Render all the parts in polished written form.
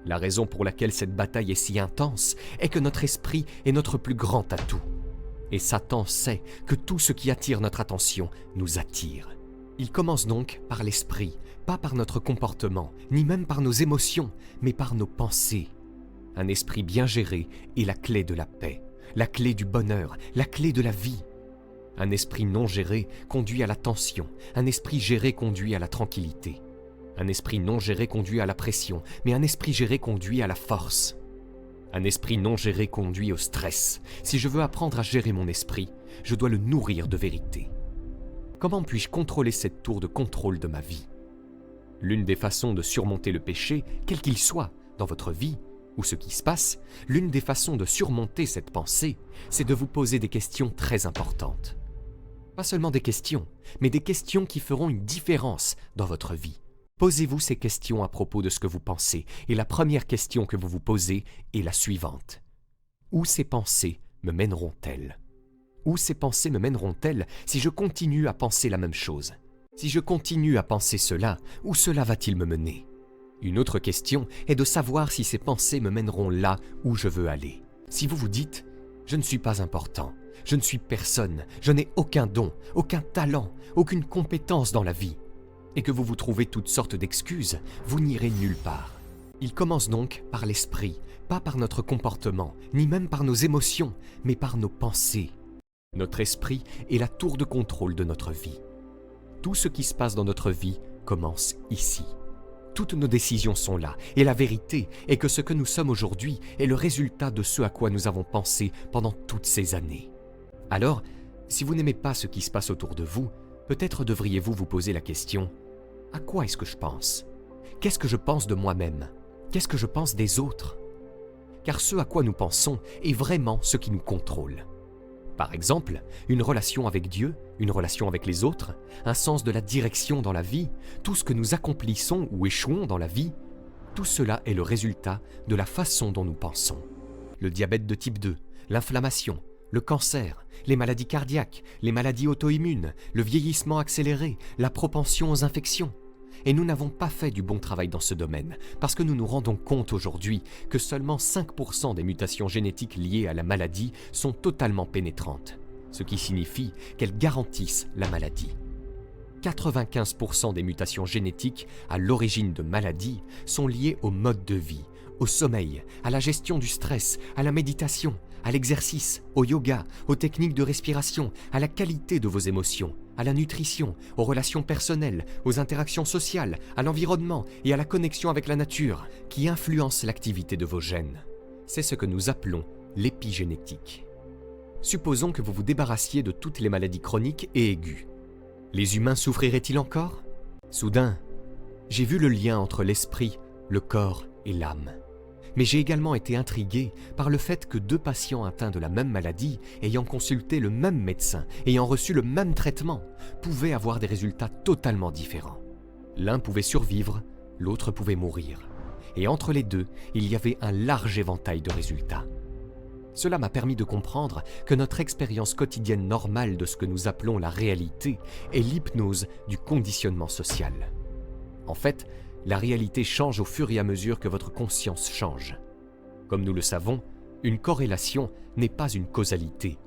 La raison pour laquelle cette bataille est si intense est que notre esprit est notre plus grand atout. Et Satan sait que tout ce qui attire notre attention nous attire. Il commence donc par l'esprit, pas par notre comportement, ni même par nos émotions, mais par nos pensées. Un esprit bien géré est la clé de la paix, la clé du bonheur, la clé de la vie. Un esprit non géré conduit à la tension, un esprit géré conduit à la tranquillité. Un esprit non géré conduit à la pression, mais un esprit géré conduit à la force. Un esprit non géré conduit au stress. Si je veux apprendre à gérer mon esprit, je dois le nourrir de vérité. Comment puis-je contrôler cette tour de contrôle de ma vie? L'une des façons de surmonter le péché, quel qu'il soit, dans votre vie, ou ce qui se passe, l'une des façons de surmonter cette pensée, c'est de vous poser des questions très importantes. Pas seulement des questions, mais des questions qui feront une différence dans votre vie. Posez-vous ces questions à propos de ce que vous pensez, et la première question que vous vous posez est la suivante. Où ces pensées me mèneront-elles? Où ces pensées me mèneront-elles si je continue à penser la même chose? Si je continue à penser cela, où cela va-t-il me mener? Une autre question est de savoir si ces pensées me mèneront là où je veux aller. Si vous vous dites « Je ne suis pas important, je ne suis personne, je n'ai aucun don, aucun talent, aucune compétence dans la vie », et que vous vous trouvez toutes sortes d'excuses, vous n'irez nulle part. Il commence donc par l'esprit, pas par notre comportement, ni même par nos émotions, mais par nos pensées. Notre esprit est la tour de contrôle de notre vie. Tout ce qui se passe dans notre vie commence ici. Toutes nos décisions sont là, et la vérité est que ce que nous sommes aujourd'hui est le résultat de ce à quoi nous avons pensé pendant toutes ces années. Alors, si vous n'aimez pas ce qui se passe autour de vous, peut-être devriez-vous vous poser la question « À quoi est-ce que je pense? Qu'est-ce que je pense de moi-même? Qu'est-ce que je pense des autres ?» Car ce à quoi nous pensons est vraiment ce qui nous contrôle. Par exemple, une relation avec Dieu, une relation avec les autres, un sens de la direction dans la vie, tout ce que nous accomplissons ou échouons dans la vie, tout cela est le résultat de la façon dont nous pensons. Le diabète de type 2, l'inflammation, le cancer, les maladies cardiaques, les maladies auto-immunes, le vieillissement accéléré, la propension aux infections. Et nous n'avons pas fait du bon travail dans ce domaine, parce que nous nous rendons compte aujourd'hui que seulement 5% des mutations génétiques liées à la maladie sont totalement pénétrantes, ce qui signifie qu'elles garantissent la maladie. 95% des mutations génétiques à l'origine de maladies sont liées au mode de vie, au sommeil, à la gestion du stress, à la méditation, à l'exercice, au yoga, aux techniques de respiration, à la qualité de vos émotions, à la nutrition, aux relations personnelles, aux interactions sociales, à l'environnement et à la connexion avec la nature, qui influencent l'activité de vos gènes. C'est ce que nous appelons l'épigénétique. Supposons que vous vous débarrassiez de toutes les maladies chroniques et aiguës. Les humains souffriraient-ils encore? Soudain, j'ai vu le lien entre l'esprit, le corps et l'âme. Mais j'ai également été intrigué par le fait que deux patients atteints de la même maladie, ayant consulté le même médecin, ayant reçu le même traitement, pouvaient avoir des résultats totalement différents. L'un pouvait survivre, l'autre pouvait mourir. Et entre les deux, il y avait un large éventail de résultats. Cela m'a permis de comprendre que notre expérience quotidienne normale de ce que nous appelons la réalité est l'hypnose du conditionnement social. En fait, la réalité change au fur et à mesure que votre conscience change. Comme nous le savons, une corrélation n'est pas une causalité.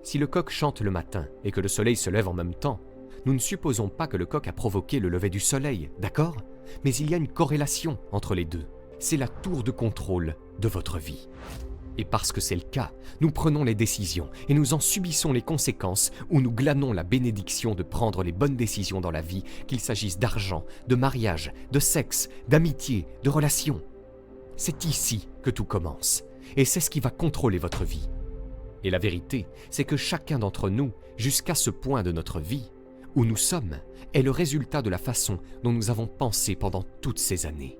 Si le coq chante le matin et que le soleil se lève en même temps, nous ne supposons pas que le coq a provoqué le lever du soleil, d'accord? Mais il y a une corrélation entre les deux. C'est la tour de contrôle de votre vie. Et parce que c'est le cas, nous prenons les décisions et nous en subissons les conséquences ou nous glanons la bénédiction de prendre les bonnes décisions dans la vie, qu'il s'agisse d'argent, de mariage, de sexe, d'amitié, de relations. C'est ici que tout commence et c'est ce qui va contrôler votre vie. Et la vérité, c'est que chacun d'entre nous, jusqu'à ce point de notre vie, où nous sommes, est le résultat de la façon dont nous avons pensé pendant toutes ces années.